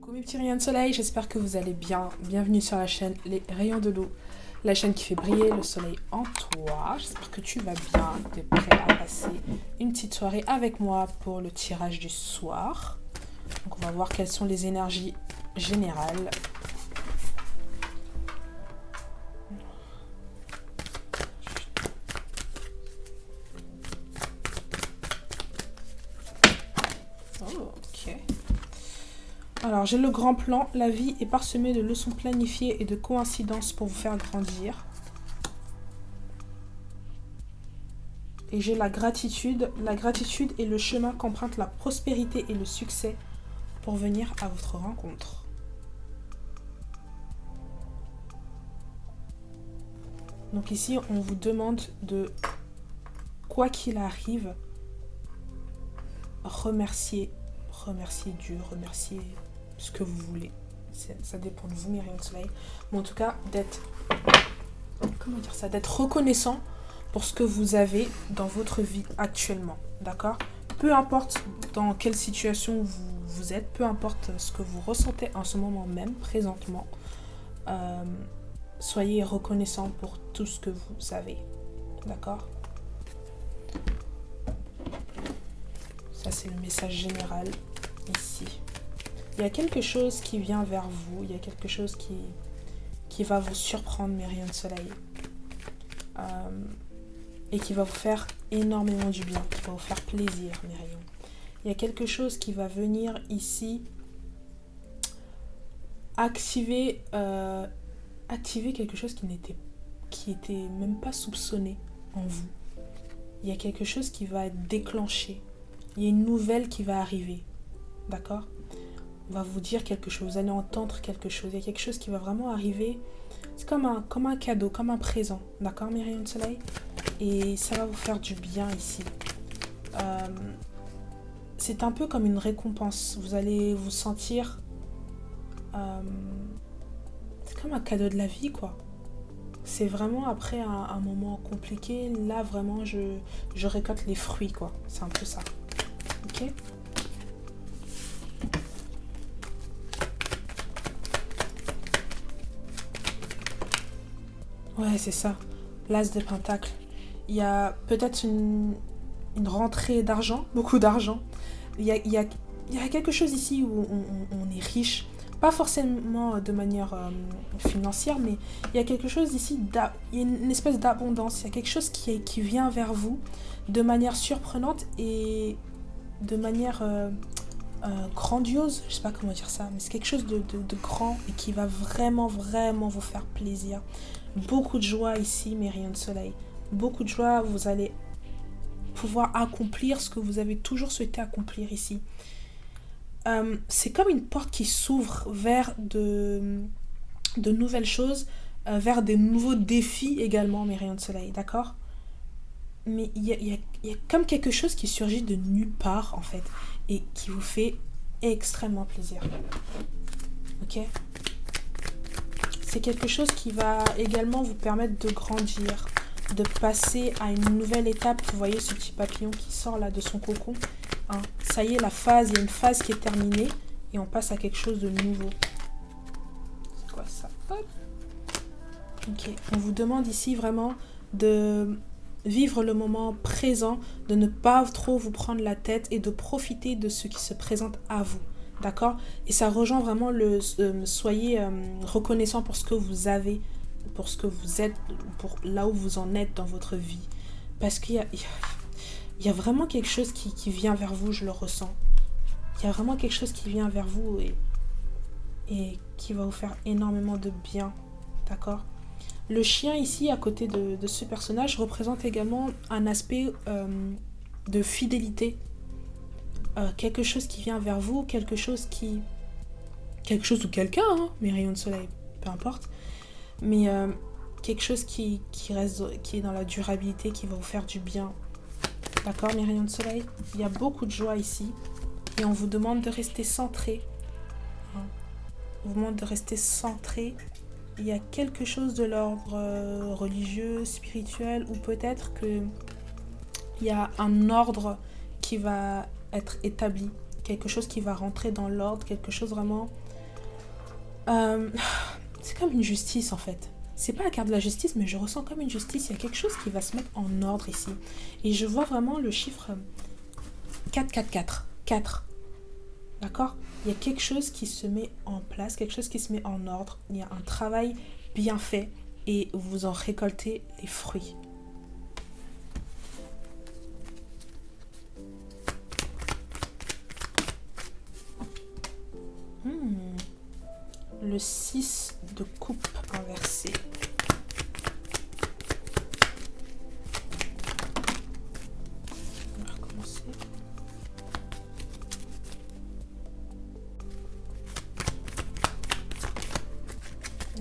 Coucou mes petits rayons de soleil, j'espère que vous allez bien. Bienvenue sur la chaîne Les Rayons de l'eau, la chaîne qui fait briller le soleil en toi. J'espère que tu vas bien, tu es prêt à passer une petite soirée avec moi pour le tirage du soir. Donc on va voir quelles sont les énergies générales. Oh, ok. Alors, j'ai le grand plan. La vie est parsemée de leçons planifiées et de coïncidences pour vous faire grandir. Et j'ai la gratitude. La gratitude est le chemin qu'emprunte la prospérité et le succès pour venir à votre rencontre. Donc ici, on vous demande de, quoi qu'il arrive, remercier Dieu, remercier ce que vous voulez. Ça dépend de vous, mes rayons de soleil. Mais en tout cas, d'être reconnaissant pour ce que vous avez dans votre vie actuellement. D'accord ? Peu importe dans quelle situation vous êtes, peu importe ce que vous ressentez en ce moment même, présentement, soyez reconnaissant pour tout ce que vous avez. D'accord ? Ça, c'est le message général ici. Il y a quelque chose qui vient vers vous, il y a quelque chose qui va vous surprendre, mes rayons de soleil. Et qui va vous faire énormément du bien, qui va vous faire plaisir, mes rayons. Il y a quelque chose qui va venir ici activer quelque chose qui était même pas soupçonné en vous. Il y a quelque chose qui va être déclenché. Il y a une nouvelle qui va arriver. D'accord ? On va vous dire quelque chose, vous allez entendre quelque chose. Il y a quelque chose qui va vraiment arriver. C'est comme un cadeau, comme un présent. D'accord, mes rayons de soleil ? Et ça va vous faire du bien ici. C'est un peu comme une récompense. Vous allez vous sentir... c'est comme un cadeau de la vie, quoi. C'est vraiment après un moment compliqué. Là, vraiment, je récolte les fruits, quoi. C'est un peu ça. Ok ? Ouais, c'est ça. L'as de pentacle. Il y a peut-être une rentrée d'argent, beaucoup d'argent. Il y a quelque chose ici où on est riche. Pas forcément de manière financière, mais il y a quelque chose ici, il y a une espèce d'abondance. Il y a quelque chose qui vient vers vous de manière surprenante et de manière grandiose. Je sais pas comment dire ça, mais c'est quelque chose de grand et qui va vraiment, vraiment vous faire plaisir. Beaucoup de joie ici, mes rayons de soleil. Beaucoup de joie, vous allez pouvoir accomplir ce que vous avez toujours souhaité accomplir ici. C'est comme une porte qui s'ouvre vers de nouvelles choses, vers des nouveaux défis également, mes rayons de soleil, d'accord ? Mais il y a comme quelque chose qui surgit de nulle part, en fait, et qui vous fait extrêmement plaisir. Ok ? C'est quelque chose qui va également vous permettre de grandir, de passer à une nouvelle étape. Vous voyez ce petit papillon qui sort là de son cocon. Hein, ça y est, il y a une phase qui est terminée et on passe à quelque chose de nouveau. C'est quoi ça ? Hop. Ok, on vous demande ici vraiment de vivre le moment présent, de ne pas trop vous prendre la tête et de profiter de ce qui se présente à vous. D'accord ? Et ça rejoint vraiment soyez reconnaissant pour ce que vous avez, pour ce que vous êtes, pour là où vous en êtes dans votre vie. Parce qu'il y a vraiment quelque chose qui vient vers vous, je le ressens. Il y a vraiment quelque chose qui vient vers vous et qui va vous faire énormément de bien. D'accord ? Le chien ici, à côté de ce personnage, représente également un aspect de fidélité. Quelque chose qui vient vers vous, quelque chose ou quelqu'un, hein, mes rayons de soleil, peu importe. Mais quelque chose qui est dans la durabilité, qui va vous faire du bien. D'accord, mes rayons de soleil ? Il y a beaucoup de joie ici. Et on vous demande de rester centré. On vous demande de rester centré. Il y a quelque chose de l'ordre religieux, spirituel, ou peut-être qu'il y a un ordre qui va être établi. Quelque chose qui va rentrer dans l'ordre, quelque chose vraiment Euh, c'est comme une justice en fait. C'est pas la carte de la justice, mais je ressens comme une justice. Il y a quelque chose qui va se mettre en ordre ici. Et je vois vraiment le chiffre 444. 4. D'accord? Il y a quelque chose qui se met en place, quelque chose qui se met en ordre. Il y a un travail bien fait et vous en récoltez les fruits. Le 6 de coupe inversé. On va recommencer.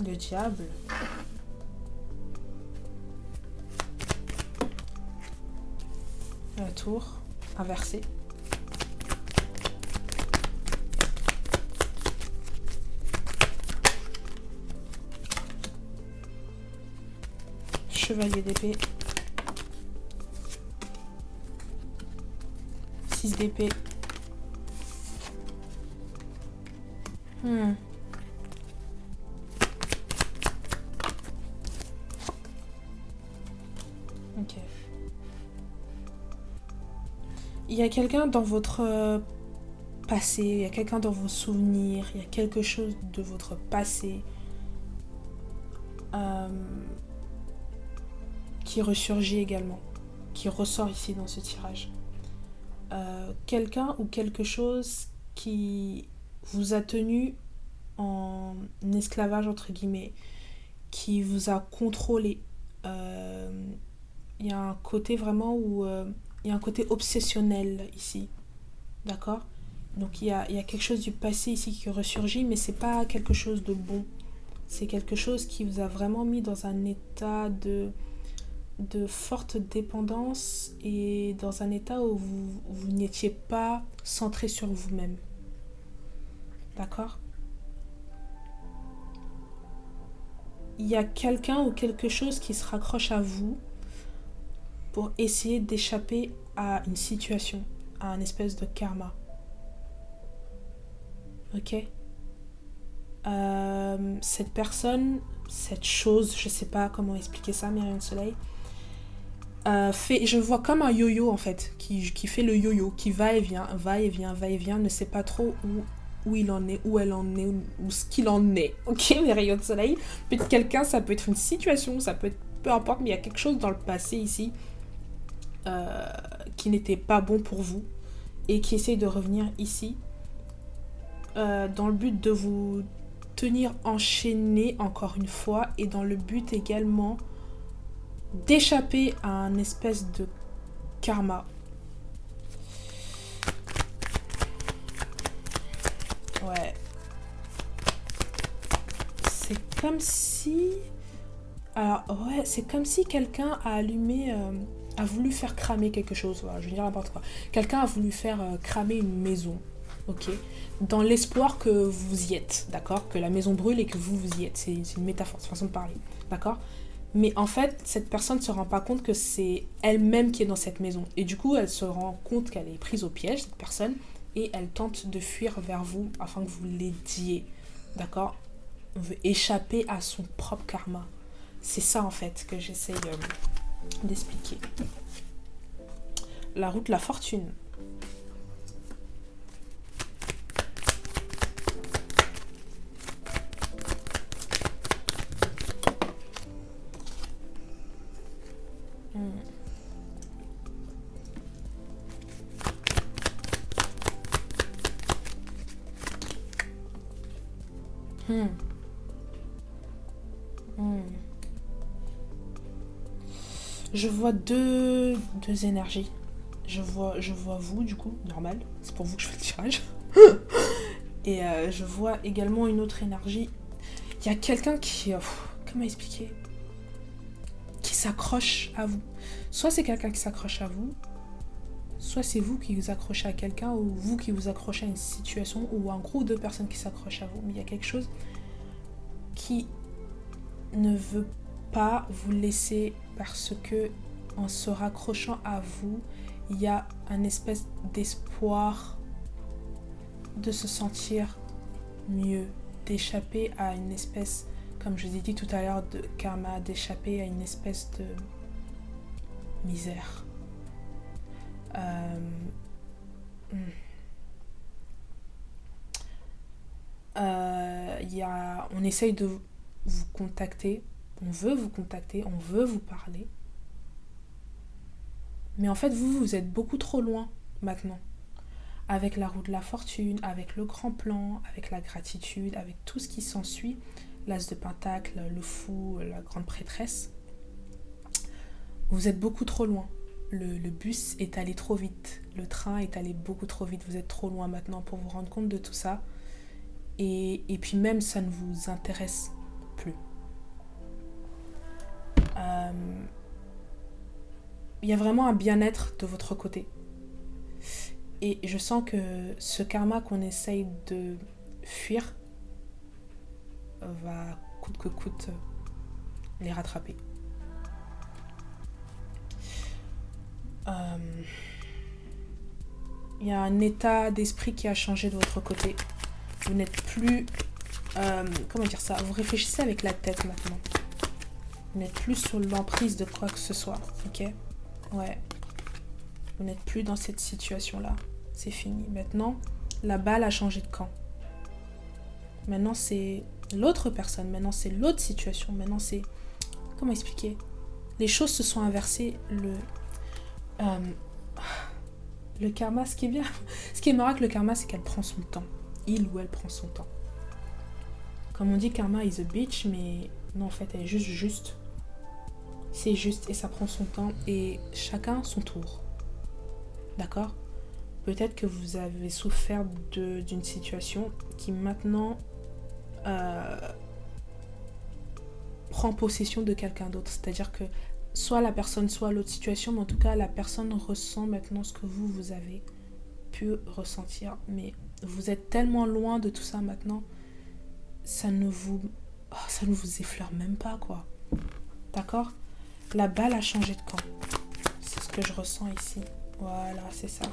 Le diable. La tour inversée. Chevalier d'épée. 6 d'épée. Ok. Il y a quelqu'un dans votre passé, il y a quelqu'un dans vos souvenirs, il y a quelque chose de votre passé qui ressurgit également, qui ressort ici dans ce tirage. Quelqu'un ou quelque chose qui vous a tenu en esclavage entre guillemets, qui vous a contrôlé. Il y a un côté vraiment où il y a un côté obsessionnel ici, d'accord? Donc il y a quelque chose du passé ici qui ressurgit, mais c'est pas quelque chose de bon. C'est quelque chose qui vous a vraiment mis dans un état de forte dépendance et dans un état où vous n'étiez pas centré sur vous-même. D'accord? Il y a quelqu'un ou quelque chose qui se raccroche à vous pour essayer d'échapper à une situation, à un espèce de karma. Ok? Cette personne, cette chose, je sais pas comment expliquer ça, Myriam Soleil, je vois comme un yo-yo en fait, qui fait le yo-yo, qui va et vient, va et vient, va et vient, ne sait pas trop où il en est, où elle en est, où ce qu'il en est. Ok, mes rayons de soleil. Peut-être quelqu'un, ça peut être une situation, ça peut être peu importe, mais il y a quelque chose dans le passé ici qui n'était pas bon pour vous et qui essaye de revenir ici dans le but de vous tenir enchaîné encore une fois et dans le but également d'échapper à un espèce de karma. Ouais. C'est comme si... Alors, ouais, c'est comme si quelqu'un a allumé... a voulu faire cramer quelque chose. Voilà, je veux dire n'importe quoi. Quelqu'un a voulu faire cramer une maison. Ok, dans l'espoir que vous y êtes, d'accord? Que la maison brûle et que vous y êtes. C'est une métaphore, c'est une façon de parler, d'accord? Mais en fait, cette personne ne se rend pas compte que c'est elle-même qui est dans cette maison. Et du coup, elle se rend compte qu'elle est prise au piège, cette personne, et elle tente de fuir vers vous afin que vous l'aidiez, d'accord? On veut échapper à son propre karma. C'est ça, en fait, que j'essaie d'expliquer. La route de la fortune. Je vois deux énergies. Je vois vous, du coup, normal. C'est pour vous que je fais le tirage. Et je vois également une autre énergie. Il y a quelqu'un qui... comment expliquer? Qui s'accroche à vous. Soit c'est quelqu'un qui s'accroche à vous, soit c'est vous qui vous accrochez à quelqu'un, ou vous qui vous accrochez à une situation, ou un groupe de personnes qui s'accrochent à vous. Mais il y a quelque chose qui ne veut pas vous laisser, parce que en se raccrochant à vous, il y a un espèce d'espoir de se sentir mieux, d'échapper à une espèce, comme je vous ai dit tout à l'heure, de karma, d'échapper à une espèce de misère. On essaye de vous contacter, on veut vous contacter, on veut vous parler. Mais en fait, vous êtes beaucoup trop loin maintenant. Avec la roue de la fortune, avec le grand plan, avec la gratitude, avec tout ce qui s'ensuit, l'as de pentacle, le fou, la grande prêtresse. Vous êtes beaucoup trop loin. Le bus est allé trop vite. Le train est allé beaucoup trop vite. Vous êtes trop loin maintenant pour vous rendre compte de tout ça. Et puis même, ça ne vous intéresse plus. Il y a vraiment un bien-être de votre côté. Et je sens que ce karma qu'on essaye de fuir va coûte que coûte les rattraper. Il y a un état d'esprit qui a changé de votre côté. Vous n'êtes plus... comment dire ça ? Vous réfléchissez avec la tête maintenant. Vous n'êtes plus sous l'emprise de quoi que ce soit. Ok ? Ouais. Vous n'êtes plus dans cette situation-là. C'est fini. Maintenant, la balle a changé de camp. Maintenant, c'est l'autre personne. Maintenant, c'est l'autre situation. Maintenant, c'est... Comment expliquer ? Les choses se sont inversées. Le karma, ce qui est bien... Ce qui est marrant avec le karma, c'est qu'elle prend son temps. Il ou elle prend son temps. Comme on dit, karma is a bitch, mais non, en fait, elle est juste. C'est juste et ça prend son temps et chacun son tour. D'accord ? Peut-être que vous avez souffert d'une situation qui maintenant prend possession de quelqu'un d'autre. C'est-à-dire que soit la personne, soit l'autre situation, mais en tout cas, la personne ressent maintenant ce que vous avez pu ressentir. Mais vous êtes tellement loin de tout ça maintenant, ça ne vous effleure même pas, quoi. D'accord ? La balle a changé de camp. C'est ce que je ressens ici. Voilà, c'est ça.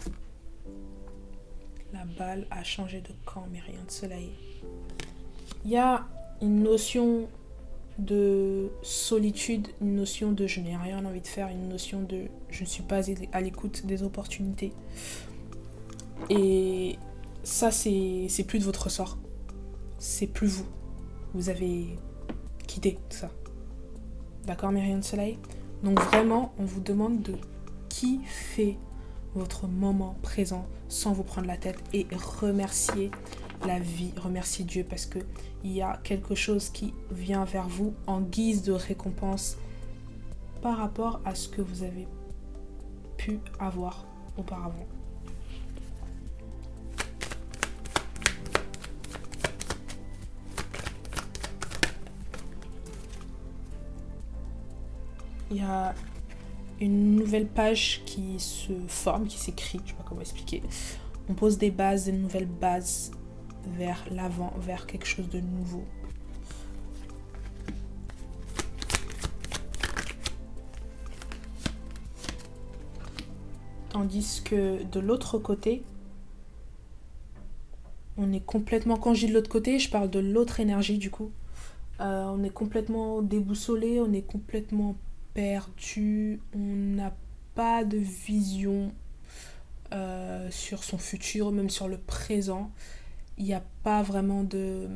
La balle a changé de camp, mais rien de soleil. Il y a une notion de solitude, une notion de je n'ai rien envie de faire, une notion de je ne suis pas à l'écoute des opportunités. Et ça, c'est plus de votre ressort. C'est plus vous. Vous avez quitté tout ça. D'accord, Myriam de Soleil ? Donc vraiment, on vous demande de kiffer votre moment présent sans vous prendre la tête et remercier la vie, remercier Dieu parce que il y a quelque chose qui vient vers vous en guise de récompense par rapport à ce que vous avez pu avoir auparavant. Il y a une nouvelle page qui se forme, qui s'écrit, je ne sais pas comment expliquer. On pose des bases, des nouvelles bases vers l'avant, vers quelque chose de nouveau. Tandis que de l'autre côté, on est complètement... Quand je dis de l'autre côté, je parle de l'autre énergie du coup. On est complètement déboussolé, on est complètement perdu, on n'a pas de vision sur son futur, même sur le présent. Il n'y a pas vraiment de...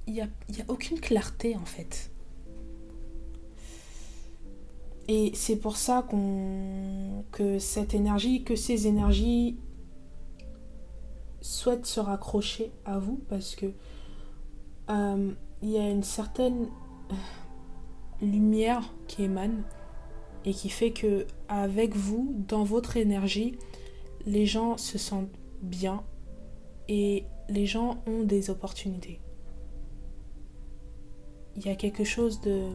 Il y a aucune clarté en fait. Et c'est pour ça que cette énergie, que ces énergies souhaitent se raccrocher à vous parce que il y a une certaine lumière qui émane et qui fait que avec vous, dans votre énergie, les gens se sentent bien et les gens ont des opportunités. Il y a quelque chose de...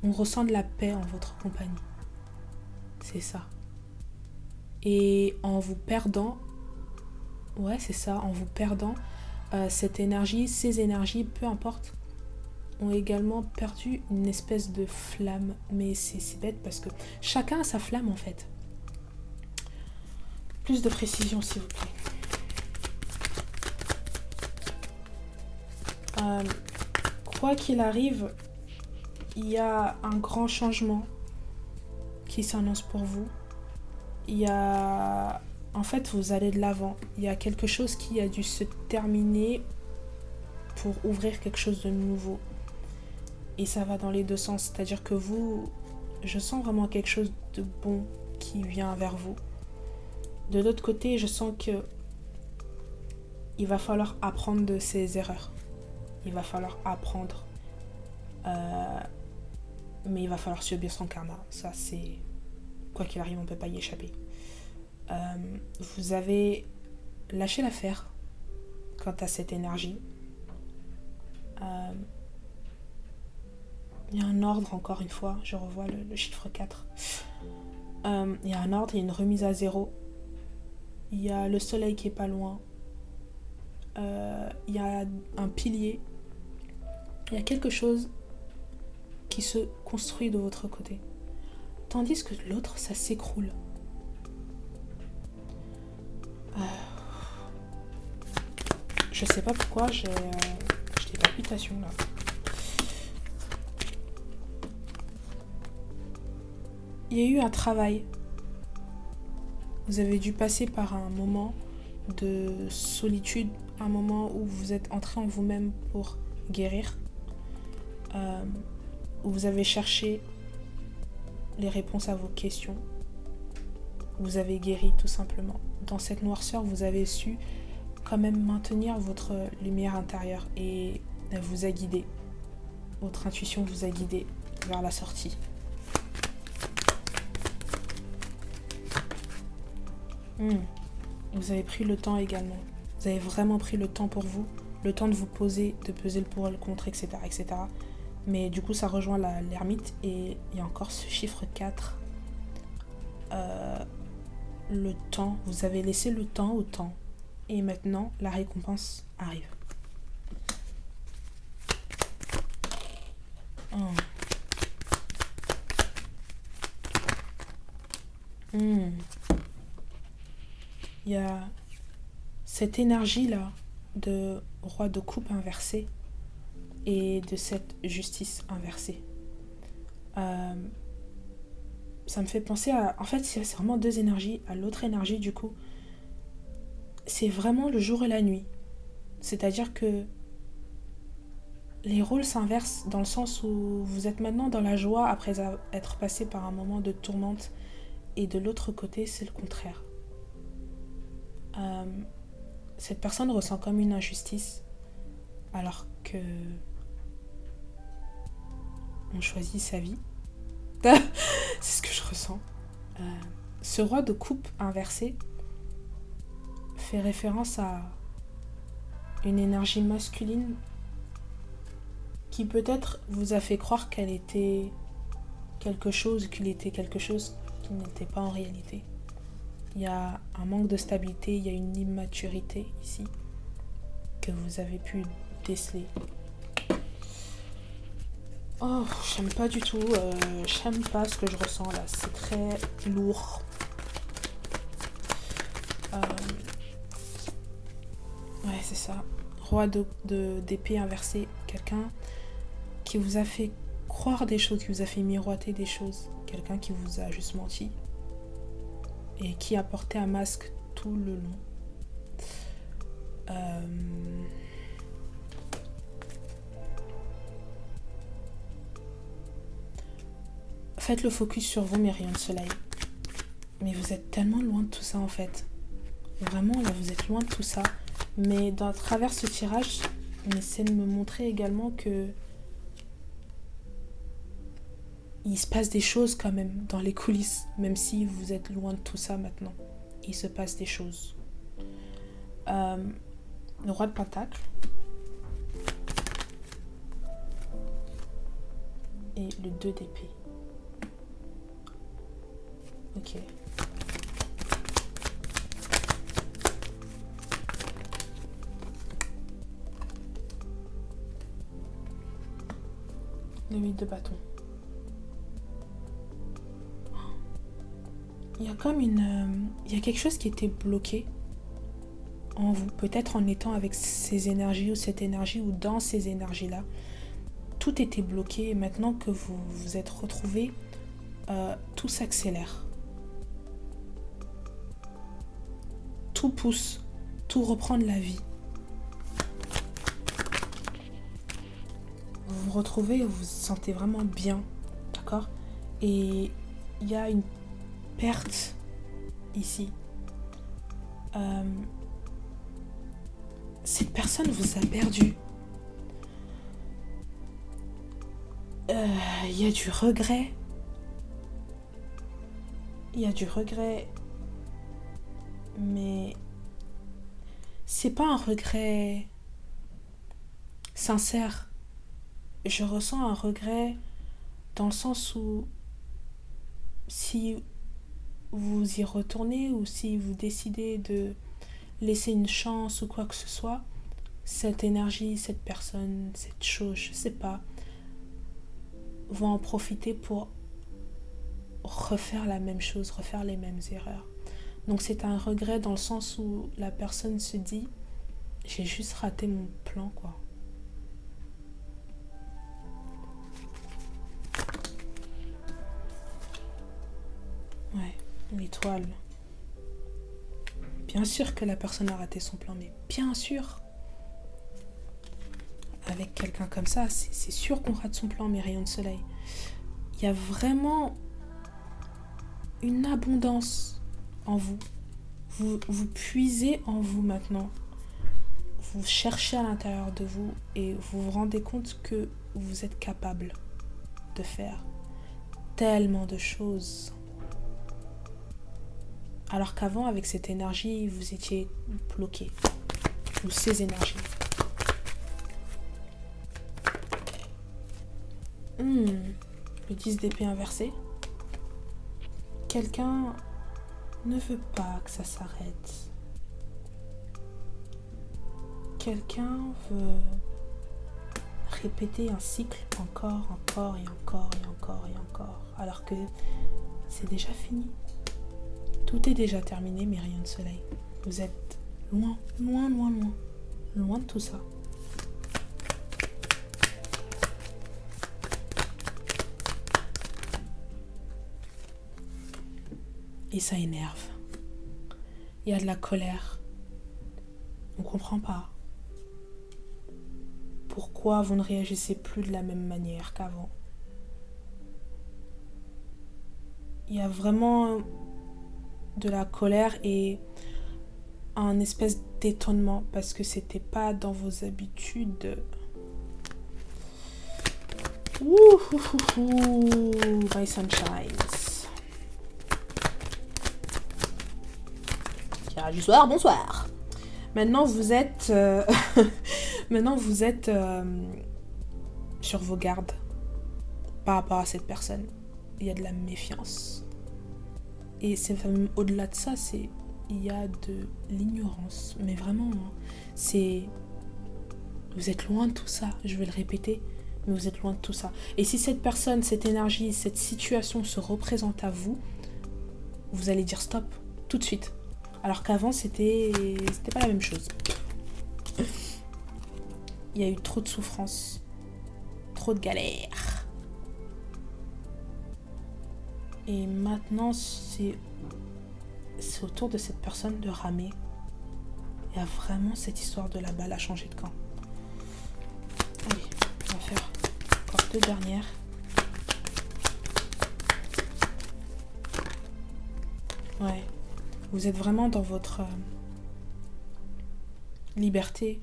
On ressent de la paix en votre compagnie. C'est ça. Et en vous perdant, ouais c'est ça, en vous perdant, cette énergie, ces énergies, peu importe, ont également perdu une espèce de flamme. Mais c'est bête parce que chacun a sa flamme en fait. Plus de précision s'il vous plaît. Euh, quoi qu'il arrive, il y a un grand changement qui s'annonce pour vous. Il y a... En fait, vous allez de l'avant. Il y a quelque chose qui a dû se terminer pour ouvrir quelque chose de nouveau. Et ça va dans les deux sens. C'est-à-dire que vous... Je sens vraiment quelque chose de bon qui vient vers vous. De l'autre côté, je sens que il va falloir apprendre de ses erreurs. Il va falloir apprendre. Mais il va falloir subir son karma. Ça, c'est... Quoi qu'il arrive, on ne peut pas y échapper. Vous avez lâché l'affaire quant à cette énergie. Il y a un ordre, encore une fois. Je revois le chiffre 4. Il y a un ordre, il y a une remise à zéro. Il y a le soleil qui est pas loin. Il y a un pilier. Il y a quelque chose qui se construit de votre côté. Tandis que l'autre, ça s'écroule. Je sais pas pourquoi, j'ai des palpitations là. Il y a eu un travail. Vous avez dû passer par un moment de solitude, un moment où vous êtes entré en vous-même pour guérir, où vous avez cherché les réponses à vos questions. Vous avez guéri tout simplement. Dans cette noirceur, vous avez su quand même maintenir votre lumière intérieure et elle vous a guidé. Votre intuition vous a guidé vers la sortie. Vous avez pris le temps également. Vous avez vraiment pris le temps pour vous, le temps de vous poser, de peser le pour et le contre, etc., etc. Mais du coup, ça rejoint l'ermite et il y a encore ce chiffre 4. Le temps, vous avez laissé le temps au temps. Et maintenant, la récompense arrive. Il y a cette énergie-là de roi de coupe inversé et de cette justice inversée. Ça me fait penser à... En fait, c'est vraiment deux énergies. À l'autre énergie, du coup, c'est vraiment le jour et la nuit. C'est-à-dire que les rôles s'inversent dans le sens où vous êtes maintenant dans la joie après être passé par un moment de tourmente. Et de l'autre côté, c'est le contraire. Cette personne ressent comme une injustice alors que on choisit sa vie. C'est ce que je ressens. Ce roi de coupe inversé fait référence à une énergie masculine qui peut-être vous a fait croire qu'elle était quelque chose, qu'il était quelque chose qui n'était pas en réalité. Il y a un manque de stabilité, il y a une immaturité ici que vous avez pu déceler. Oh, j'aime pas du tout, j'aime pas ce que je ressens là, c'est très lourd. Ouais, c'est ça. Roi d'épée inversé, quelqu'un qui vous a fait croire des choses, qui vous a fait miroiter des choses, quelqu'un qui vous a juste menti et qui a porté un masque tout le long. Faites le focus sur vous, mes rayons de soleil. Mais vous êtes tellement loin de tout ça en fait. Vraiment, là, vous êtes loin de tout ça. Mais à travers ce tirage, on essaie de me montrer également que il se passe des choses quand même dans les coulisses, même si vous êtes loin de tout ça maintenant. Il se passe des choses. Le roi de Pentacle. Et le 2 d'épée. Ok. Le 8 de bâton. Il y a comme il y a quelque chose qui était bloqué. en vous, peut-être en étant avec ces énergies ou cette énergie ou dans ces énergies-là. Tout était bloqué et maintenant que vous vous êtes retrouvés, tout s'accélère. Tout pousse, tout reprend de la vie. Vous vous retrouvez, vous vous sentez vraiment bien, d'accord? Et il y a une perte ici. Cette personne vous a perdu. Il y a du regret. Il y a du regret. Mais c'est pas un regret sincère. Je ressens un regret dans le sens où si vous y retournez ou si vous décidez de laisser une chance ou quoi que ce soit, cette énergie, cette personne, cette chose, je sais pas, vont en profiter pour refaire la même chose, refaire les mêmes erreurs. Donc c'est un regret dans le sens où la personne se dit j'ai juste raté mon plan quoi. Ouais, l'étoile. Bien sûr que la personne a raté son plan, mais bien sûr. Avec quelqu'un comme ça, c'est sûr qu'on rate son plan, mes rayons de soleil. Il y a vraiment une abondance en vous. Vous puisez en vous maintenant. Vous cherchez à l'intérieur de vous et vous vous rendez compte que vous êtes capable de faire tellement de choses. Alors qu'avant, avec cette énergie, vous étiez bloqué. Ou ces énergies. Le 10 d'épée inversé. Quelqu'un ne veut pas que ça s'arrête. Quelqu'un veut répéter un cycle encore et encore et encore. Alors que c'est déjà fini. Tout est déjà terminé, mes rayons de soleil. Vous êtes loin de tout ça. Et ça énerve. Il y a de la colère. On ne comprend pas. Pourquoi vous ne réagissez plus de la même manière qu'avant? Il y a vraiment de la colère et un espèce d'étonnement parce que c'était pas dans vos habitudes. My sunshines. Tirage du soir, bonsoir. Maintenant vous êtes sur vos gardes par rapport à cette personne. Il y a de la méfiance. Et c'est même au-delà de ça, il y a de l'ignorance. Mais vraiment, vous êtes loin de tout ça, je vais le répéter, mais vous êtes loin de tout ça. Et si cette personne, cette énergie, cette situation se représente à vous, vous allez dire stop, tout de suite. Alors qu'avant, c'était pas la même chose. Il y a eu trop de souffrance, trop de galères. Et maintenant, c'est au tour de cette personne de ramer. Il y a vraiment cette histoire de la balle à changer de camp. Allez, on va faire encore 2 dernières. Ouais, vous êtes vraiment dans votre liberté,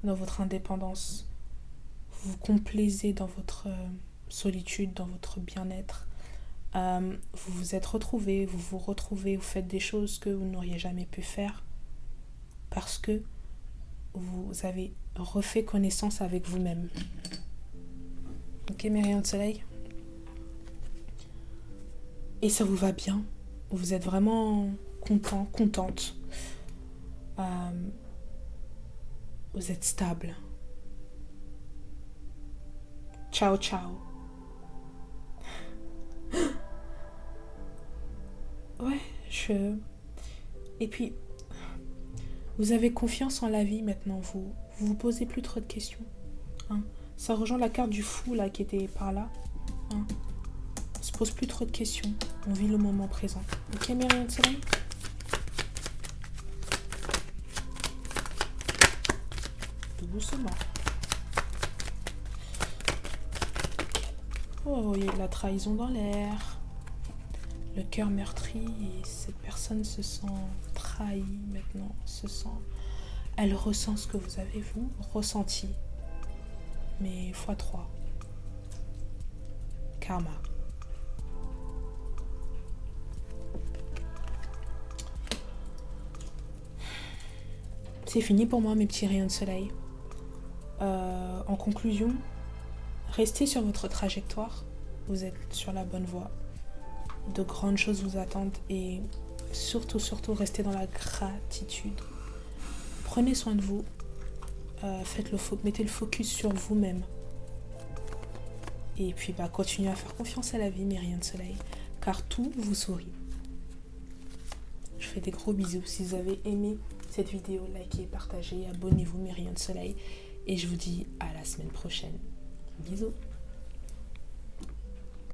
dans votre indépendance. Vous vous complaisez dans votre solitude, dans votre bien-être. Vous vous êtes retrouvés, vous faites des choses que vous n'auriez jamais pu faire parce que vous avez refait connaissance avec vous-même. Ok, mes rayons de soleil? Et ça vous va bien. Vous êtes vraiment content, contente. Vous êtes stable. Ciao, ciao. Ouais, Et puis, Vous avez confiance en la vie maintenant, vous posez plus trop de questions. Hein. Ça rejoint la carte du fou là qui était par là. Hein. On se pose plus trop de questions, on vit le moment présent. Ok mes rayons de soleil? Doucement. Oh, il y a de la trahison dans l'air. Le cœur meurtri et cette personne se sent trahie maintenant, elle ressent ce que vous avez vous ressenti, mais x3. Karma. C'est fini pour moi mes petits rayons de soleil. En conclusion, restez sur votre trajectoire, vous êtes sur la bonne voie. De grandes choses vous attendent et surtout restez dans la gratitude. Prenez soin de vous, mettez le focus sur vous-même. Et puis continuez à faire confiance à la vie, mes rayons de soleil, car tout vous sourit. Je fais des gros bisous. Si vous avez aimé cette vidéo, likez, partagez, abonnez-vous mes rayons de soleil. Et je vous dis à la semaine prochaine. Bisous.